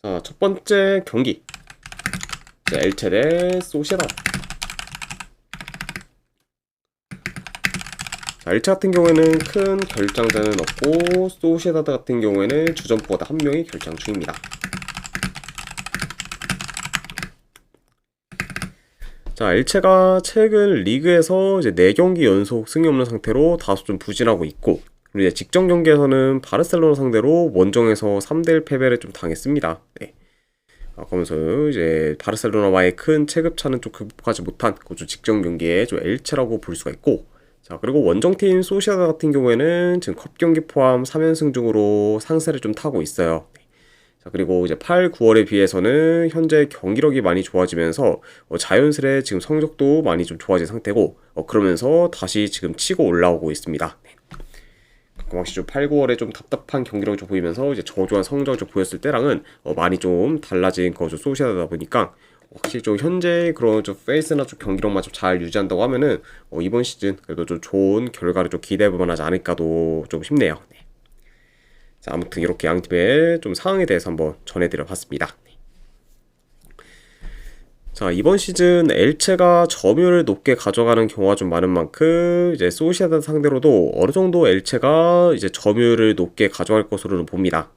자, 첫 번째 경기. 자, 엘체 대 소시에다드. 자, 엘체 같은 경우에는 큰 결장자는 없고 소시에다드 같은 경우에는 주전포가 한 명이 결장 중입니다. 자, 엘체가 최근 리그에서 이제 4경기 연속 승이 없는 상태로 다소 좀 부진하고 있고, 그리고 이제 직전 경기에서는 바르셀로나 상대로 원정에서 3대1 패배를 좀 당했습니다. 네. 그러면서 이제 바르셀로나와의 큰 체급차는 좀 극복하지 못한 그 직전 경기에 좀 엘체라고 볼 수가 있고, 자, 그리고 원정팀 소시에다드 같은 경우에는 지금 컵 경기 포함 3연승 중으로 상세를 좀 타고 있어요. 자, 그리고 이제 8, 9월에 비해서는 현재 경기력이 많이 좋아지면서 자연스레 지금 성적도 많이 좀 좋아진 상태고, 그러면서 다시 지금 치고 올라오고 있습니다. 확실히 좀 8, 9월에 좀 답답한 경기력을 좀 보이면서 이제 저조한 성적을 좀 보였을 때랑은 많이 좀 달라진 거죠. 소시에다다 보니까 확실히 좀 현재 그런 좀 페이스나 좀 경기력만 좀 잘 유지한다고 하면은 이번 시즌 그래도 좀 좋은 결과를 좀 기대해볼 만하지 않을까도 좀 싶네요. 네. 자, 아무튼 이렇게 양 팀의 좀 상황에 대해서 한번 전해드려 봤습니다. 자, 이번 시즌 엘체가 점유율을 높게 가져가는 경우가 좀 많은 만큼 이제 소시에다드 상대로도 어느 정도 엘체가 이제 점유율을 높게 가져갈 것으로는 봅니다.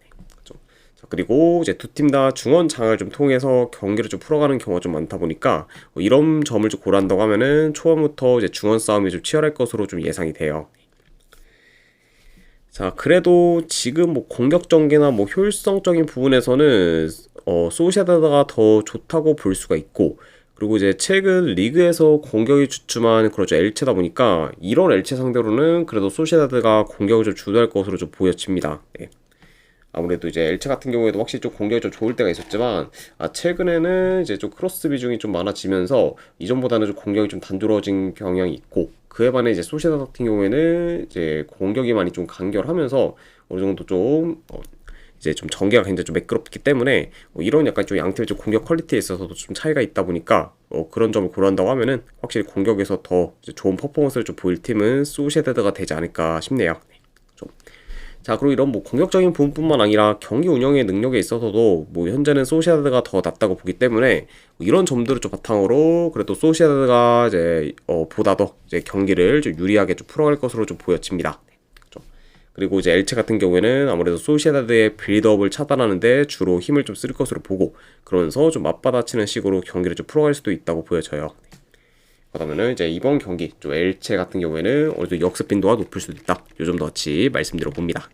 자, 그리고 이제 두 팀 다 중원 장을 좀 통해서 경기를 좀 풀어가는 경우가 좀 많다 보니까 이런 점을 좀 고려한다고 하면은 초반부터 이제 중원 싸움이 좀 치열할 것으로 좀 예상이 돼요. 자, 그래도 지금 뭐 공격 전개나 뭐 효율성적인 부분에서는 소시에다드가 더 좋다고 볼 수가 있고, 그리고 이제 최근 리그에서 공격이 주춤한 그렇죠 엘체다 보니까 이런 엘체 상대로는 그래도 소시에다드가 공격을 좀 주도할 것으로 좀 보여집니다. 네. 아무래도 이제 엘체 같은 경우에도 확실히 좀 공격이 좀 좋을 때가 있었지만, 최근에는 이제 좀 크로스 비중이 좀 많아지면서 이전보다는 좀 공격이 좀 단조로워진 경향이 있고, 그에 반해 이제 소시에다드 같은 경우에는 이제 공격이 많이 좀 간결하면서 어느 정도 좀 이제 좀 전개가 굉장히 좀 매끄럽기 때문에 이런 약간 좀 양팀의 좀 공격 퀄리티에 있어서도 좀 차이가 있다 보니까 그런 점을 고려한다고 하면은 확실히 공격에서 더 이제 좋은 퍼포먼스를 좀 보일 팀은 소시에다드가 되지 않을까 싶네요. 좀. 자, 그리고 이런 뭐 공격적인 부분뿐만 아니라 경기 운영의 능력에 있어서도 뭐 현재는 소시에다드가 더 낫다고 보기 때문에 이런 점들을 좀 바탕으로 그래도 소시에다드가 이제 보다 더 이제 경기를 좀 유리하게 좀 풀어갈 것으로 좀 보여집니다. 그렇죠? 그리고 이제 엘체 같은 경우에는 아무래도 소시에다드의 빌드업을 차단하는데 주로 힘을 좀 쓸 것으로 보고, 그러면서 좀 맞받아치는 식으로 경기를 좀 풀어갈 수도 있다고 보여져요. 그러면은 이제 이번 경기 좀 엘체 같은 경우에는 어느 정도 역습 빈도가 높을 수도 있다. 요 점도 같이 말씀드려 봅니다.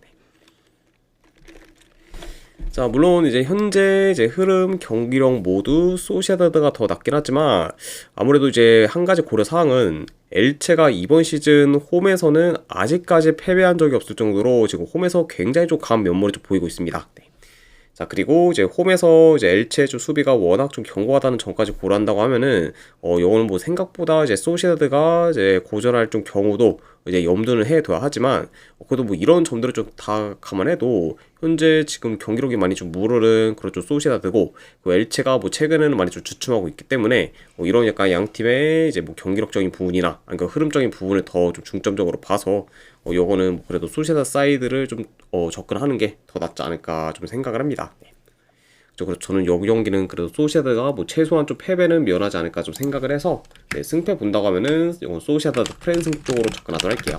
자, 물론 이제 현재 이제 흐름, 경기력 모두 소시에다드가 더 낫긴 하지만 아무래도 이제 한 가지 고려 사항은 엘체가 이번 시즌 홈에서는 아직까지 패배한 적이 없을 정도로 지금 홈에서 굉장히 좀 강한 면모를 좀 보이고 있습니다. 네. 자, 그리고 이제 홈에서 이제 엘체의 좀 수비가 워낙 좀 견고하다는 점까지 고려한다고 하면은 요거는 뭐 생각보다 이제 소시에다드가 이제 고전할 좀 경우도 이제 염두는 해둬야 하지만, 그래도 뭐 이런 점들을 좀 다 감안해도 현재 지금 경기력이 많이 좀 무르른 그런 좀 소시에다드고, 그 엘체가 뭐 최근에는 많이 좀 주춤하고 있기 때문에 이런 약간 양 팀의 이제 뭐 경기력적인 부분이나 아니면 흐름적인 부분을 더 좀 중점적으로 봐서 요거는 뭐 그래도 소시에다드 사이드를 좀 접근하는 게 더 낫지 않을까 좀 생각을 합니다. 네. 그래서 저는 여기 경기는 그래도 소시에다드가 뭐 최소한 좀 패배는 면하지 않을까 좀 생각을 해서, 네, 승패 본다고 하면은 이건 소시에다드 프랜승 쪽으로 접근하도록 할게요.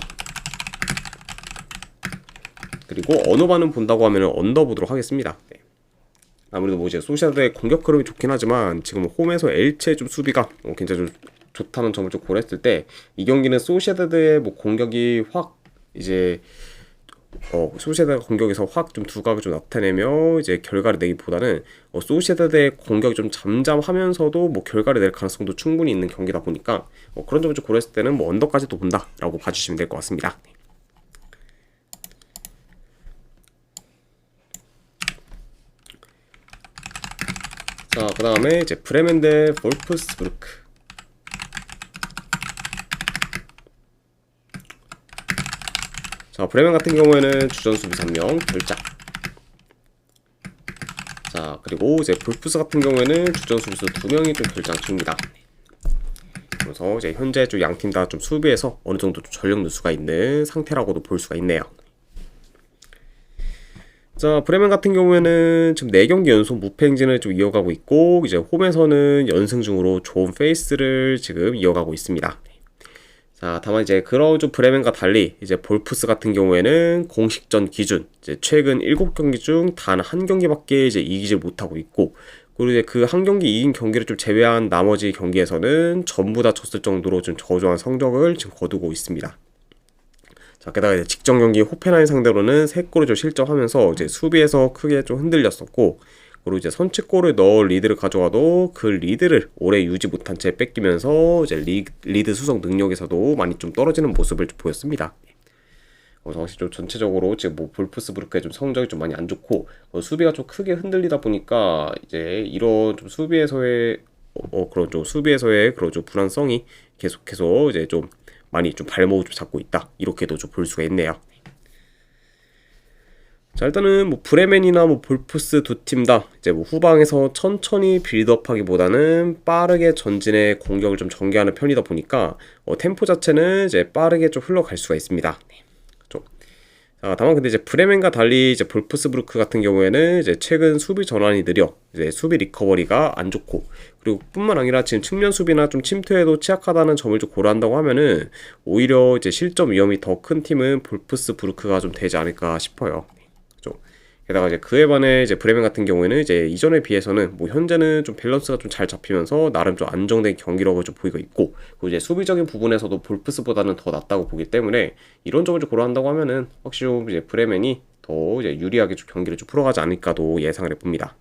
그리고 언어반은 본다고 하면은 언더 보도록 하겠습니다. 네. 아무래도 뭐 이제 소시에다드의 공격 흐름이 좋긴 하지만 지금 홈에서 엘체 좀 수비가 굉장히 좀 좋다는 점을 좀 고려했을 때 이 경기는 소시에다드의 뭐 공격이 확 이제 소시에다드 공격에서 확 좀 두각을 좀 나타내며 이제 결과를 내기보다는 소시에다드의 공격이 좀 잠잠하면서도 뭐 결과를 낼 가능성도 충분히 있는 경기다 보니까 그런 점을 좀 고려했을 때는 뭐 언더까지도 본다라고 봐주시면 될 것 같습니다. 자, 그 다음에 이제 브레멘 대 볼프스부르크. 자, 브레멘 같은 경우에는 주전 수비수 1명 결장. 자, 그리고 이제 볼프스 같은 경우에는 주전 수비수 2명이 좀 결장 중입니다. 그래서 이제 현재 좀 양 팀 다 좀 수비에서 어느 정도 좀 전력 누수가 있는 상태라고도 볼 수가 있네요. 자, 브레멘 같은 경우에는 지금 4경기 연속 무패 행진을 좀 이어가고 있고, 이제 홈에서는 연승 중으로 좋은 페이스를 지금 이어가고 있습니다. 자, 다만 이제 그런 좀 브레멘과 달리 이제 볼프스 같은 경우에는 공식전 기준 이제 최근 7경기 중 단 한 경기밖에 이제 이기지 못하고 있고, 그리고 이제 그 한 경기 이긴 경기를 좀 제외한 나머지 경기에서는 전부 다 졌을 정도로 좀 저조한 성적을 지금 거두고 있습니다. 자, 게다가 이제 직전 경기 호펜하임 상대로는 3골을 좀 실점하면서 이제 수비에서 크게 좀 흔들렸었고, 그리고 이제 선취골을 넣어 리드를 가져가도 그 리드를 오래 유지 못한 채 뺏기면서 이제 리드 수성 능력에서도 많이 좀 떨어지는 모습을 좀 보였습니다. 그래서 확실히 좀 전체적으로 지금 뭐 볼프스부르크의 좀 성적이 좀 많이 안 좋고, 수비가 좀 크게 흔들리다 보니까 이제 이런 좀 수비에서의 그런 좀 수비에서의 그런 좀 불안성이 계속해서 이제 좀 많이 좀 발목을 좀 잡고 있다, 이렇게도 좀 볼 수가 있네요. 자, 일단은 뭐 브레멘이나 뭐 볼프스 두 팀 다 이제 뭐 후방에서 천천히 빌드업하기보다는 빠르게 전진의 공격을 좀 전개하는 편이다 보니까 템포 자체는 이제 빠르게 좀 흘러갈 수가 있습니다. 좀. 자, 다만 근데 이제 브레멘과 달리 이제 볼프스부르크 같은 경우에는 이제 최근 수비 전환이 느려 이제 수비 리커버리가 안 좋고, 그리고 뿐만 아니라 지금 측면 수비나 좀 침투에도 취약하다는 점을 좀 고려한다고 하면은 오히려 이제 실점 위험이 더 큰 팀은 볼프스부르크가 좀 되지 않을까 싶어요. 게다가 이제 그에 반해 이제 브레멘 같은 경우에는 이제 이전에 비해서는 뭐 현재는 좀 밸런스가 좀 잘 잡히면서 나름 좀 안정된 경기력을 좀 보이고 있고, 그리고 이제 수비적인 부분에서도 볼프스보다는 더 낫다고 보기 때문에 이런 점을 좀 고려한다고 하면은 확실히 좀 이제 브레멘이 더 이제 유리하게 좀 경기를 좀 풀어가지 않을까도 예상을 해봅니다.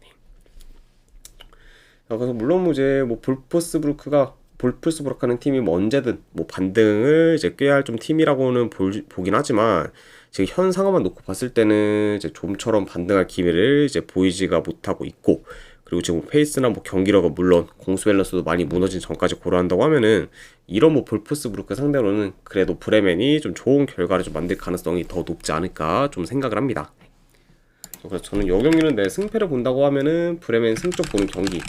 그래서 물론 뭐 이제 뭐 볼프스부르크는 팀이 뭐 언제든 뭐 반등을 이제 꾀할 좀 팀이라고는 보긴 하지만, 지금 현 상황만 놓고 봤을 때는 이제 좀처럼 반등할 기회를 이제 보이지가 못하고 있고, 그리고 지금 페이스나 뭐 경기력은 물론 공수 밸런스도 많이 무너진 전까지 고려한다고 하면은 이런 뭐 볼프스부르크 상대로는 그래도 브레멘이 좀 좋은 결과를 좀 만들 가능성이 더 높지 않을까 좀 생각을 합니다. 그래서 저는 이 경기는 내 승패를 본다고 하면은 브레멘 승점 보는 경기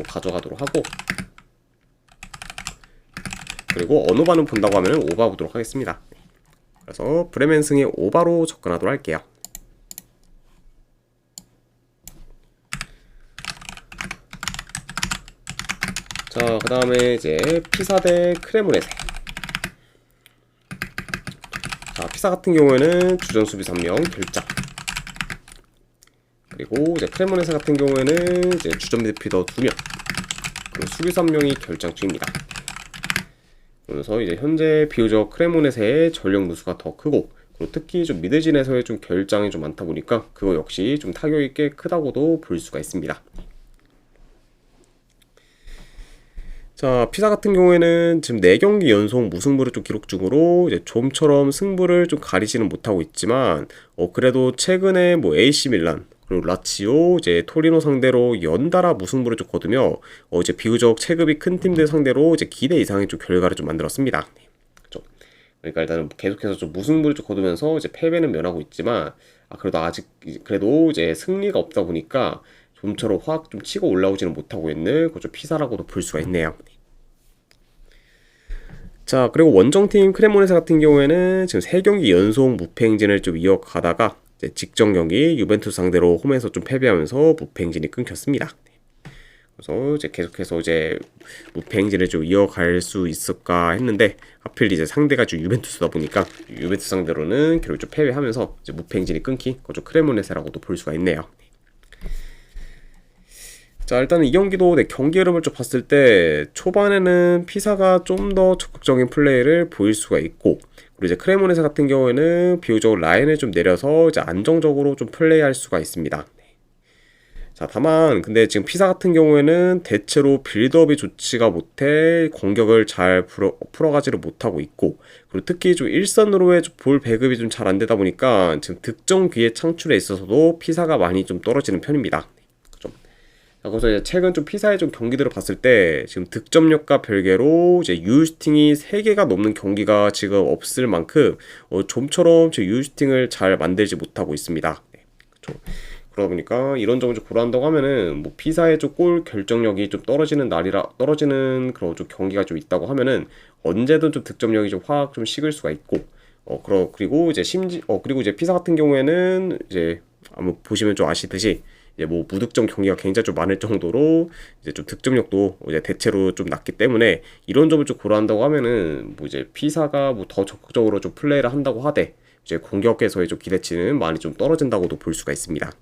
가져가도록 하고, 그리고 언어반은 본다고 하면은 오바 보도록 하겠습니다. 그래서 브레멘 승의 오바로 접근하도록 할게요. 자, 그 다음에 이제 피사 대 크레모네세. 자, 피사 같은 경우에는 주전 수비수 1명 결장, 그리고 이제 크레모네세 같은 경우에는 이제 주전 미드필더 2명, 그리고 수비수 1명이 결장 중입니다. 그래서 이제 현재 비교적 크레모네세의 전력 누수가 더 크고, 그리고 특히 좀 미드진에서의 좀 결장이 좀 많다 보니까 그거 역시 좀 타격이 꽤 크다고도 볼 수가 있습니다. 자, 피사 같은 경우에는 지금 4경기 연속 무승부를 좀 기록 중으로 이제 좀처럼 승부를 좀 가리지는 못하고 있지만, 그래도 최근에 뭐 AC 밀란, 그리고 라치오, 이제 토리노 상대로 연달아 무승부를 좀 거두며 이제 비교적 체급이 큰 팀들 상대로 이제 기대 이상의 좀 결과를 좀 만들었습니다. 그렇죠? 그러니까 일단은 계속해서 좀 무승부를 좀 거두면서 이제 패배는 면하고 있지만, 그래도 아직 그래도 이제 승리가 없다 보니까 좀처럼 확 좀 치고 올라오지는 못하고 있는 좀 피사라고도 볼 수가 있네요. 자, 그리고 원정팀 크레모네세 같은 경우에는 지금 3경기 연속 무패 행진을 좀 이어가다가 이제 직전 경기 유벤투스 상대로 홈에서 좀 패배하면서 무패 행진이 끊겼습니다. 그래서 이제 계속해서 이제 무패 행진을 좀 이어갈 수 있을까 했는데, 하필 이제 상대가 좀 유벤투스다 보니까 유벤투스 상대로는 결국 좀 패배하면서 이제 무패 행진이 끊긴 좀 크레모네세라고도 볼 수가 있네요. 자, 일단은 이 경기도 경기 흐름을 좀 봤을 때 초반에는 피사가 좀 더 적극적인 플레이를 보일 수가 있고, 그리고 이제 크레모네세 같은 경우에는 비교적 라인을 좀 내려서 이제 안정적으로 좀 플레이할 수가 있습니다. 자, 다만 근데 지금 피사 같은 경우에는 대체로 빌드업이 좋지가 못해 공격을 잘 풀어가지를 못하고 있고, 그리고 특히 좀 일선으로의 볼 배급이 좀 잘 안 되다 보니까 지금 득점 기회 창출에 있어서도 피사가 많이 좀 떨어지는 편입니다. 그래서 이제 최근 좀 피사의 좀 경기들을 봤을 때 지금 득점력과 별개로 이제 유효슈팅이 3개가 넘는 경기가 지금 없을 만큼 좀처럼 유효슈팅을 잘 만들지 못하고 있습니다. 네, 그렇죠. 그러다 보니까 이런 점을 좀 고려한다고 하면은 뭐 피사의 좀 골 결정력이 좀 떨어지는 그런 좀 경기가 좀 있다고 하면은 언제든 좀 득점력이 좀 확 좀 식을 수가 있고, 그리고 이제 그리고 이제 피사 같은 경우에는 이제 한번 보시면 좀 아시듯이 이제 뭐 무득점 경기가 굉장히 좀 많을 정도로 이제 좀 득점력도 이제 대체로 좀 낮기 때문에 이런 점을 좀 고려한다고 하면은 뭐 이제 피사가 뭐 더 적극적으로 좀 플레이를 한다고 하되 이제 공격에서의 좀 기대치는 많이 좀 떨어진다고도 볼 수가 있습니다.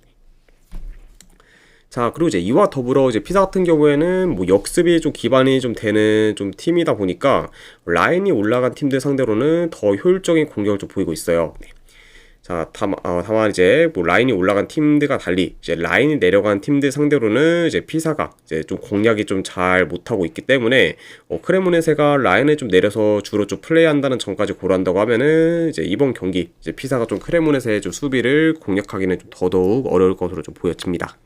자, 그리고 이제 이와 더불어 이제 피사 같은 경우에는 뭐 역습이 좀 기반이 좀 되는 좀 팀이다 보니까 라인이 올라간 팀들 상대로는 더 효율적인 공격을 좀 보이고 있어요. 네. 자, 다만 이제 뭐 라인이 올라간 팀들과 달리 이제 라인이 내려간 팀들 상대로는 이제 피사가 이제 좀 공략이 좀 잘 못하고 있기 때문에 크레모네세가 라인을 좀 내려서 주로 좀 플레이한다는 점까지 고려한다고 하면은 이제 이번 경기 이제 피사가 좀 크레모네세의 좀 수비를 공략하기는 좀 더더욱 어려울 것으로 좀 보여집니다.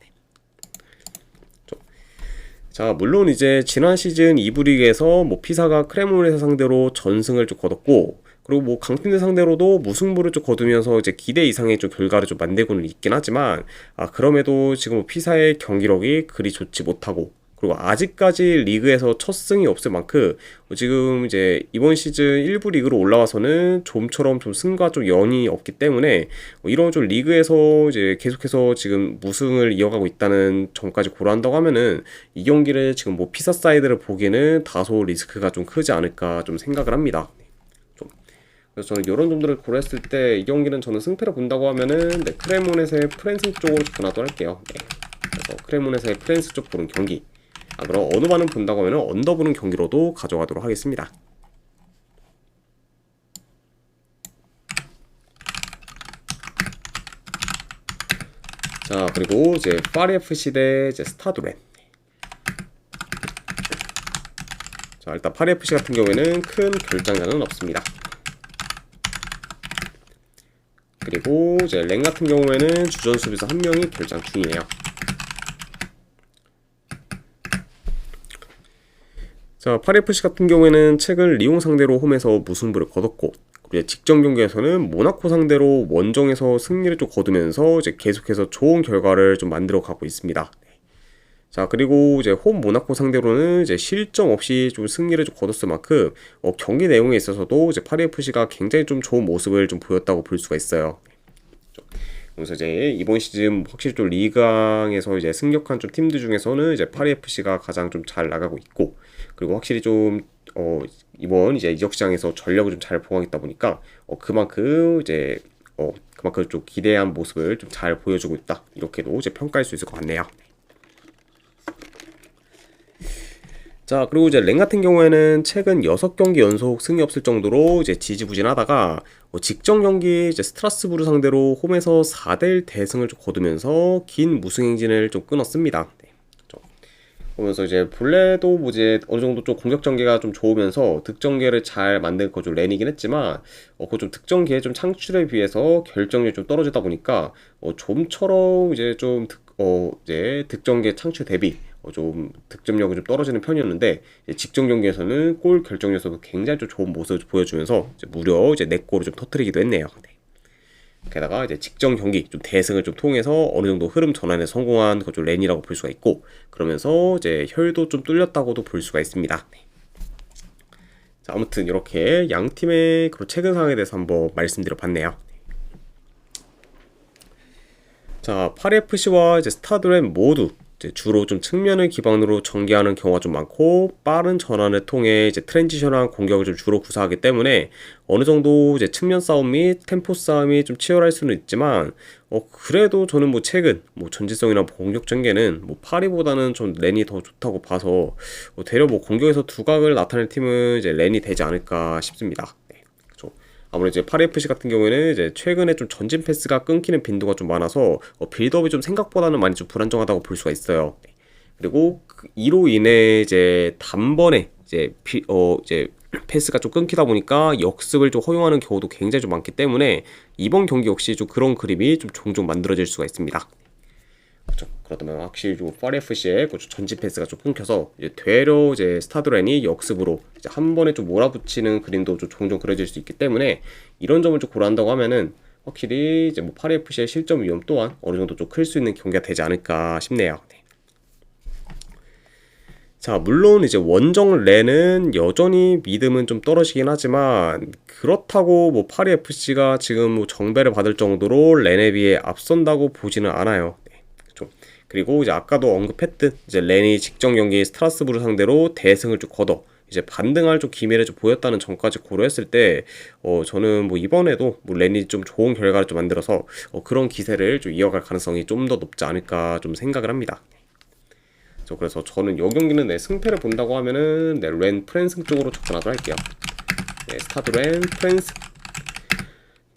자, 물론 이제 지난 시즌 2부 리그에서 뭐 피사가 크레모네세 상대로 전승을 좀 거뒀고, 그리고 뭐 강팀들 상대로도 무승부를 좀 거두면서 이제 기대 이상의 좀 결과를 좀 만들고는 있긴 하지만, 그럼에도 지금 피사의 경기력이 그리 좋지 못하고, 그리고 아직까지 리그에서 첫 승이 없을 만큼 지금 이제 이번 시즌 1부 리그로 올라와서는 좀처럼 좀 승과 좀 연이 없기 때문에 이런 좀 리그에서 이제 계속해서 지금 무승을 이어가고 있다는 점까지 고려한다고 하면은 이 경기를 지금 뭐 피사 사이드를 보기에는 다소 리스크가 좀 크지 않을까 좀 생각을 합니다. 그래서 저는 이런 점들을 고려했을 때 이 경기는 저는 승패를 본다고 하면은 크레모네세의 프랜스 쪽으로 접근하도록 할게요. 네. 그래서 크레모네세의 프랜스 쪽 보는 경기. 그럼 어느 반은 본다고 하면 언더 보는 경기로도 가져가도록 하겠습니다. 자, 그리고 이제 파리 FC 대 이제 스타드렌. 자, 일단 파리 FC 같은 경우에는 큰 결장량은 없습니다. 그리고 이제 랭 같은 경우에는 주전 수비수 한 명이 결장 중이에요. 자, 파리FC 같은 경우에는 최근 리옹 상대로 홈에서 무승부를 거뒀고, 그리고 직전 경기에서는 모나코 상대로 원정에서 승리를 좀 거두면서 이제 계속해서 좋은 결과를 좀 만들어 가고 있습니다. 자, 그리고 이제 홈 모나코 상대로는 이제 실점 없이 좀 승리를 좀 거뒀을 만큼 경기 내용에 있어서도 이제 파리FC가 굉장히 좀 좋은 모습을 좀 보였다고 볼 수가 있어요. 그래서 이제 이번 시즌 확실히 좀 리그왕에서 이제 승격한 좀 팀들 중에서는 이제 파리 FC가 가장 좀 잘 나가고 있고, 그리고 확실히 좀 이번 이제 이적 시장에서 전력을 좀 잘 보강했다 보니까 그만큼 이제 그만큼 좀 기대한 모습을 좀 잘 보여주고 있다, 이렇게도 이제 평가할 수 있을 것 같네요. 자, 그리고 이제 랭 같은 경우에는 최근 6경기 연속 승이 없을 정도로 이제 지지부진하다가 직전 경기 이제 스트라스부르 상대로 홈에서 4대1 대승을 좀 거두면서 긴 무승 행진을 좀 끊었습니다. 네. 보면서 이제 본래도 뭐 이제 어느 정도 좀 공격 전개가 좀 좋으면서 득점계를 잘 만든 거 좀 렌이긴 했지만 그 좀 득점계 좀 창출에 비해서 결정력이 좀 떨어지다 보니까 좀처럼 이제 좀 이제 득점계 창출 대비 좀 득점력이 좀 떨어지는 편이었는데, 직전 경기에서는 골 결정력에서도 굉장히 좀 좋은 모습을 보여주면서 이제 무려 이제 4골을 좀 터뜨리기도 했네요. 네. 게다가 이제 직전 경기 좀 대승을 좀 통해서 어느 정도 흐름 전환에 성공한 그 좀 렌이라고 볼 수가 있고, 그러면서 이제 혈도 좀 뚫렸다고도 볼 수가 있습니다. 네. 자, 아무튼 이렇게 양 팀의 그런 최근 상황에 대해서 한번 말씀드려 봤네요. 자, 파리 FC와 이제 스타드렌 모두 이제 주로 좀 측면을 기반으로 전개하는 경우가 좀 많고, 빠른 전환을 통해 이제 트랜지션한 공격을 좀 주로 구사하기 때문에 어느 정도 이제 측면 싸움 및 템포 싸움이 좀 치열할 수는 있지만 그래도 저는 뭐 최근 뭐 전지성이나 공격 전개는 뭐 파리보다는 좀 렌이 더 좋다고 봐서 되려 뭐 공격에서 두각을 나타낼 팀은 이제 렌이 되지 않을까 싶습니다. 아무래도 이제 파리 FC 같은 경우에는 이제 최근에 좀 전진 패스가 끊기는 빈도가 좀 많아서 빌드업이 좀 생각보다는 많이 좀 불안정하다고 볼 수가 있어요. 그리고 이로 인해 이제 단번에 이제 이제 패스가 좀 끊기다 보니까 역습을 좀 허용하는 경우도 굉장히 좀 많기 때문에 이번 경기 역시 좀 그런 그림이 좀 종종 만들어질 수가 있습니다. 그렇죠. 그렇다면 확실히 좀 파리 FC의 전진 패스가 좀 끊겨서 이제 되려 이제 스타드렌이 역습으로 이제 한 번에 좀 몰아붙이는 그림도 좀 종종 그려질 수 있기 때문에 이런 점을 좀 고려한다고 하면은 확실히 이제 뭐 파리 FC의 실점 위험 또한 어느 정도 좀 클 수 있는 경기가 되지 않을까 싶네요. 네. 자, 물론 이제 원정 렌은 여전히 믿음은 좀 떨어지긴 하지만 그렇다고 뭐 파리 FC가 지금 뭐 정배를 받을 정도로 렌에 비해 앞선다고 보지는 않아요. 네, 좀. 그리고 이제 아까도 언급했듯 이제 렌이 직전 경기 스트라스부르 상대로 대승을 좀 거둬 이제 반등할 좀 기미를 좀 보였다는 점까지 고려했을 때 저는 뭐 이번에도 뭐 렌이 좀 좋은 결과를 좀 만들어서 그런 기세를 좀 이어갈 가능성이 좀 더 높지 않을까 좀 생각을 합니다. 그래서 저는 이 경기는 네, 승패를 본다고 하면은 네, 렌 프랜승 쪽으로 접근하도록 할게요. 네, 스타드 렌 프랜스.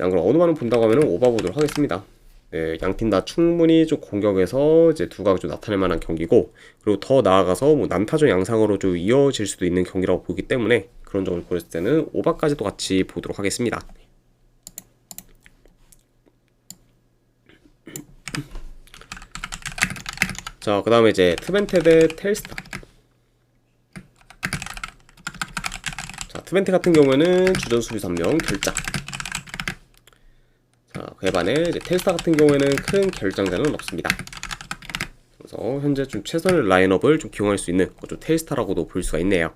양 그럼 어느 반을 본다고 하면은 오바 보도록 하겠습니다. 네, 양팀 다 충분히 좀 공격에서 이제 두각을 좀 나타낼 만한 경기고, 그리고 더 나아가서 뭐 난타전 양상으로 좀 이어질 수도 있는 경기라고 보기 때문에 그런 점을 고렸을 때는 오바까지도 같이 보도록 하겠습니다. 자, 그 다음에 이제 트벤테 대 텔스타. 자, 트벤테 같은 경우에는 주전 수비수 1명 결장. 자, 그에 반해 이제 텔스타 같은 경우에는 큰 결장자는 없습니다. 그래서 현재 좀 최선의 라인업을 좀 기용할 수 있는 좀 텔스타라고도 볼 수가 있네요.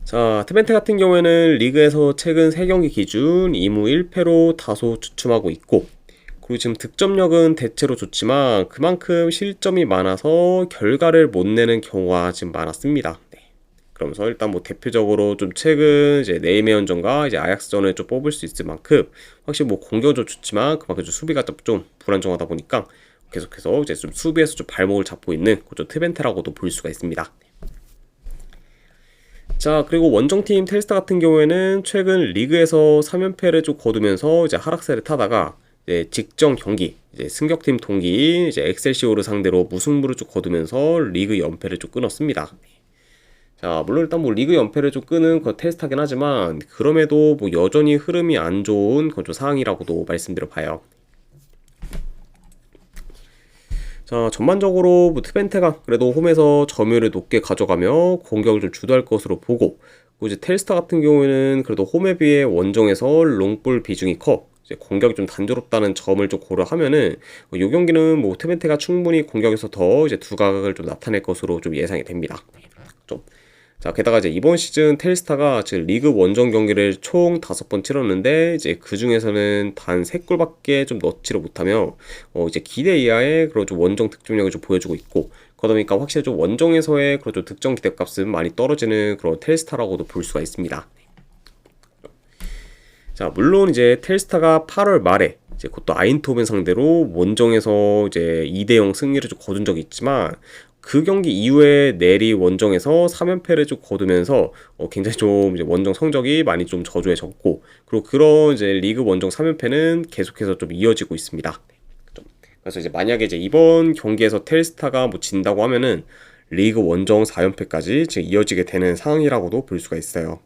자, 트벤테 같은 경우에는 리그에서 최근 3경기 기준 2무 1패로 다소 주춤하고 있고, 그리고 지금 득점력은 대체로 좋지만 그만큼 실점이 많아서 결과를 못 내는 경우가 지금 많았습니다. 네. 그러면서 일단 뭐 대표적으로 좀 최근 이제 네이메현전과 이제 아약스전을 좀 뽑을 수 있을 만큼 확실히 뭐 공격도 좋지만 그만큼 좀 수비가 좀 불안정하다 보니까 계속해서 이제 좀 수비에서 좀 발목을 잡고 있는 좀 트벤테라고도 볼 수가 있습니다. 자, 그리고 원정팀 텔스타 같은 경우에는 최근 리그에서 3연패를 좀 거두면서 이제 하락세를 타다가 이제 직전 경기 이제 승격팀 동기인 이제 엑셀시오를 상대로 무승부를 좀 거두면서 리그 연패를 좀 끊었습니다. 자, 물론 일단 뭐 리그 연패를 좀 끄는 그 텔스타긴 하지만 그럼에도 뭐 여전히 흐름이 안 좋은 그런 좀 상황이라고도 말씀드려 봐요. 자, 전반적으로 뭐 트벤테가 그래도 홈에서 점유율을 높게 가져가며 공격을 좀 주도할 것으로 보고, 그리고 이제 텔스타 같은 경우에는 그래도 홈에 비해 원정에서 롱볼 비중이 커 이제 공격이 좀 단조롭다는 점을 좀 고려하면은 이 경기는 뭐 트벤테가 충분히 공격에서 더 이제 두각을 좀 나타낼 것으로 좀 예상이 됩니다. 좀. 자, 게다가 이제 이번 시즌 텔스타가 지금 리그 원정 경기를 총 5번 치렀는데 이제 그 중에서는 단 3골밖에 좀 넣지를 못하며 이제 기대 이하의 그런 좀 원정 득점력을 좀 보여주고 있고, 그러다 보니까 확실히 좀 원정에서의 그런 좀 득점 기대값은 많이 떨어지는 그런 텔스타라고도 볼 수가 있습니다. 자, 물론 이제 텔스타가 8월 말에 이제 그것도 아인토벤 상대로 원정에서 이제 2대0 승리를 좀 거둔 적이 있지만 그 경기 이후에 내리 원정에서 3연패를 좀 거두면서 굉장히 좀 이제 원정 성적이 많이 좀 저조해졌고, 그리고 그런 이제 리그 원정 3연패는 계속해서 좀 이어지고 있습니다. 그래서 이제 만약에 이제 이번 경기에서 텔스타가 뭐 진다고 하면은 리그 원정 4연패까지 지금 이어지게 되는 상황이라고도 볼 수가 있어요.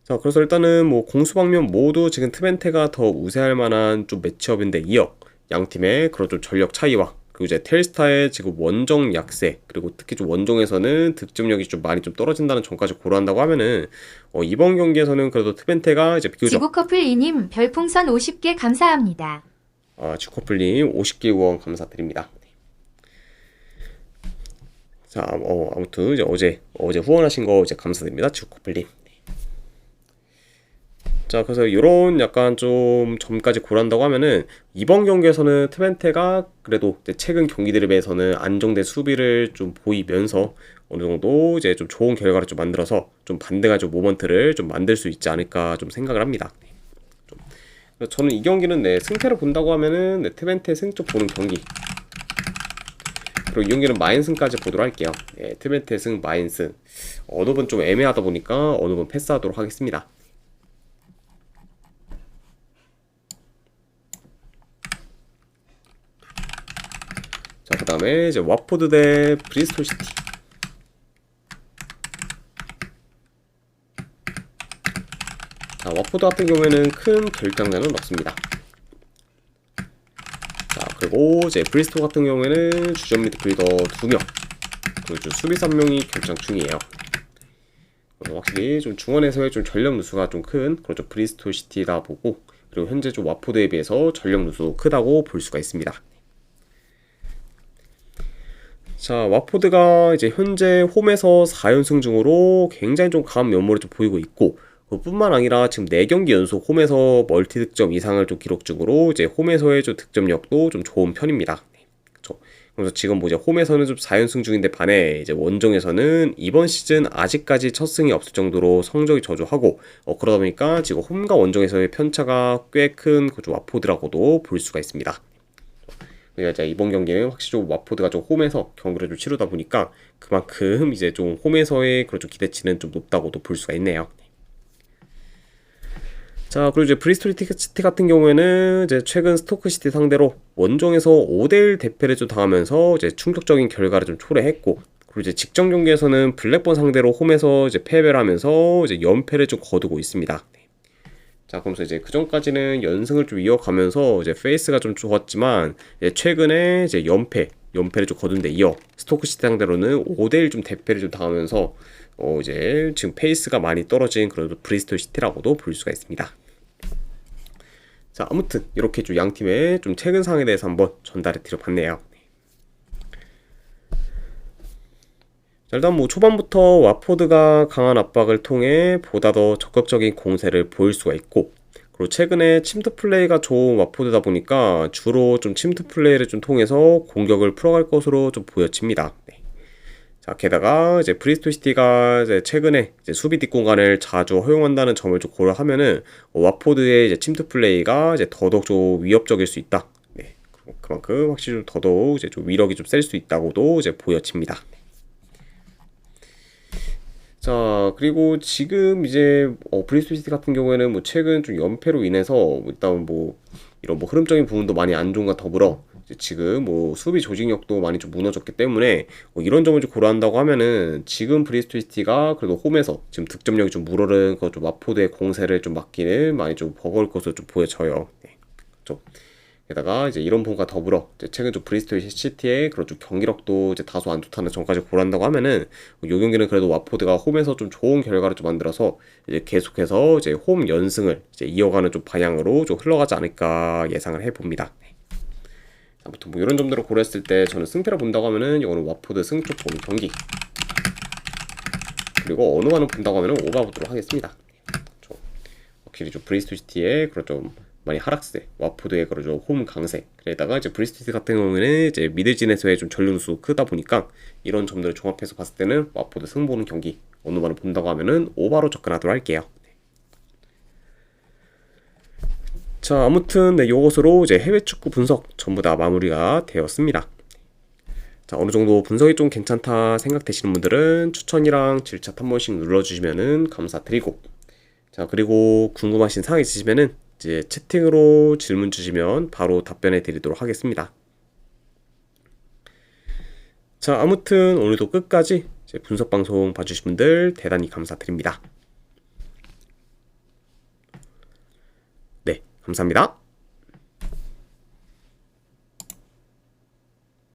자, 그래서 일단은 뭐 공수방면 모두 지금 트벤테가 더 우세할 만한 좀 매치업인데 이어 양팀의 그런 좀 전력 차이와 그리고 이제 텔스타의 지금 원정 약세, 그리고 특히 좀 원정에서는 득점력이 좀 많이 좀 떨어진다는 점까지 고려한다고 하면은 이번 경기에서는 그래도 트벤테가 이제 비교적 지구커플 이님 별풍선 50개 감사합니다. 지코플님 50개 후원 감사드립니다. 자, 아무튼 이제 어제 후원하신 거 이제 감사드립니다, 지코플님. 자, 그래서 이런 약간 좀 점까지 고려한다고 하면은 이번 경기에서는 트벤테가 그래도 최근 경기들에 비해서는 안정된 수비를 좀 보이면서 어느 정도 이제 좀 좋은 결과를 좀 만들어서 좀 반등한 좀 모먼트를 좀 만들 수 있지 않을까 좀 생각을 합니다. 그래서 저는 이 경기는 승패를 본다고 하면은 트벤테 승점 보는 경기, 그리고 이 경기는 마인승까지 보도록 할게요. 트벤테 승 마인승, 어느 분 좀 애매하다 보니까 어느 분 패스하도록 하겠습니다. 자, 그 다음에 이제 와포드 대 브리스톨 시티. 자, 와포드 같은 경우에는 큰 결장자는 없습니다. 자, 그리고 이제 브리스톨 같은 경우에는 주전 미드필더 2명, 그리고 수비수 1명이 결장 중이에요. 확실히 좀 중원에서의 좀 전력 누수가 좀 큰 그렇죠, 브리스톨 시티다 보고, 그리고 현재 좀 와포드에 비해서 전력 누수 크다고 볼 수가 있습니다. 자, 와포드가 이제 현재 홈에서 4연승 중으로 굉장히 좀 강한 면모를 좀 보이고 있고, 뿐만 아니라 지금 4경기 연속 홈에서 멀티 득점 이상을 좀 기록 중으로 이제 홈에서의 좀 득점력도 좀 좋은 편입니다. 그렇죠. 그래서 지금 뭐 이제 홈에서는 좀 4연승 중인데 반해 이제 원정에서는 이번 시즌 아직까지 첫 승이 없을 정도로 성적이 저조하고, 그러다 보니까 지금 홈과 원정에서의 편차가 꽤 큰 그 와포드라고도 볼 수가 있습니다. 그러니까 이제 이번 경기는 확실히 좀 와포드가 좀 홈에서 경기를 좀 치르다 보니까 그만큼 이제 좀 홈에서의 그런 좀 기대치는 좀 높다고도 볼 수가 있네요. 자, 그리고 이제 브리스톨 시티 같은 경우에는 이제 최근 스토크 시티 상대로 원정에서 5대1 대패를 좀 당하면서 이제 충격적인 결과를 좀 초래했고, 그리고 이제 직전 경기에서는 블랙번 상대로 홈에서 이제 패배를 하면서 이제 연패를 좀 거두고 있습니다. 자, 그러면서 이제 그 전까지는 연승을 좀 이어가면서 이제 페이스가 좀 좋았지만, 이제 최근에 이제 연패를 좀 거둔 데 이어 스토크 시티 상대로는 5대1 좀 대패를 좀 당하면서 이제 지금 페이스가 많이 떨어진 그런 브리스톨 시티라고도 볼 수가 있습니다. 자, 아무튼 이렇게 좀 양 팀의 좀 최근 상황에 대해서 한번 전달해 드려봤네요. 자, 일단 뭐 초반부터 와포드가 강한 압박을 통해 보다 더 적극적인 공세를 보일 수가 있고, 그리고 최근에 침투 플레이가 좋은 와포드다 보니까 주로 좀 침투 플레이를 좀 통해서 공격을 풀어갈 것으로 좀 보여집니다. 네. 자, 게다가 이제 브리스톨 시티가 이제 최근에 이제 수비 뒷공간을 자주 허용한다는 점을 좀 고려하면은 와포드의 이제 침투 플레이가 이제 더더욱 좀 위협적일 수 있다. 네. 그만큼 확실히 좀 더더욱 이제 좀 위력이 좀 셀 수 있다고도 이제 보여집니다. 자, 그리고 지금 이제 브리스톨 시티 같은 경우에는 뭐 최근 좀 연패로 인해서 일단 뭐 이런 뭐 흐름적인 부분도 많이 안 좋은가 더불어 이제 지금 뭐 수비 조직력도 많이 좀 무너졌기 때문에 이런 점을 좀 고려한다고 하면은 지금 브리스톨 시티가 그래도 홈에서 지금 득점력이 좀 물오른 그 좀 마포드의 공세를 좀 막기는 많이 좀 버거울 것으로 좀 보여져요. 네. 좀 게다가 이제 이런 부분과 더불어 이제 최근 좀 브리스톨 시티의 그런 좀 경기력도 이제 다소 안 좋다는 점까지 고려한다고 하면은 이 경기는 그래도 와포드가 홈에서 좀 좋은 결과를 좀 만들어서 이제 계속해서 이제 홈 연승을 이제 이어가는 좀 방향으로 좀 흘러가지 않을까 예상을 해봅니다. 네. 아무튼 뭐 이런 점들을 고려했을 때 저는 승패를 본다고 하면은 이거는 와포드 승쪽 보는 경기, 그리고 어느 만을 본다고 하면은 오바 보도록 하겠습니다. 확실히 좀 브리스톨 시티의 그런 좀 많이 하락세, 와포드의 그런 좀 홈 강세, 그러다가 이제 브리스톨 시티 같은 경우에는 이제 미들진에서의 좀 전륜수 크다 보니까 이런 점들을 종합해서 봤을 때는 와포드 승 보는 경기 어느 만을 본다고 하면은 오바로 접근하도록 할게요. 자, 아무튼 네, 요것으로 이제 해외 축구 분석 전부 다 마무리가 되었습니다. 자, 어느 정도 분석이 좀 괜찮다 생각되시는 분들은 추천이랑 질차 한 번씩 눌러주시면은 감사드리고, 자, 그리고 궁금하신 사항 있으시면은 이제 채팅으로 질문 주시면 바로 답변해 드리도록 하겠습니다. 자, 아무튼 오늘도 끝까지 제 분석 방송 봐주신 분들 대단히 감사드립니다. 네, 감사합니다.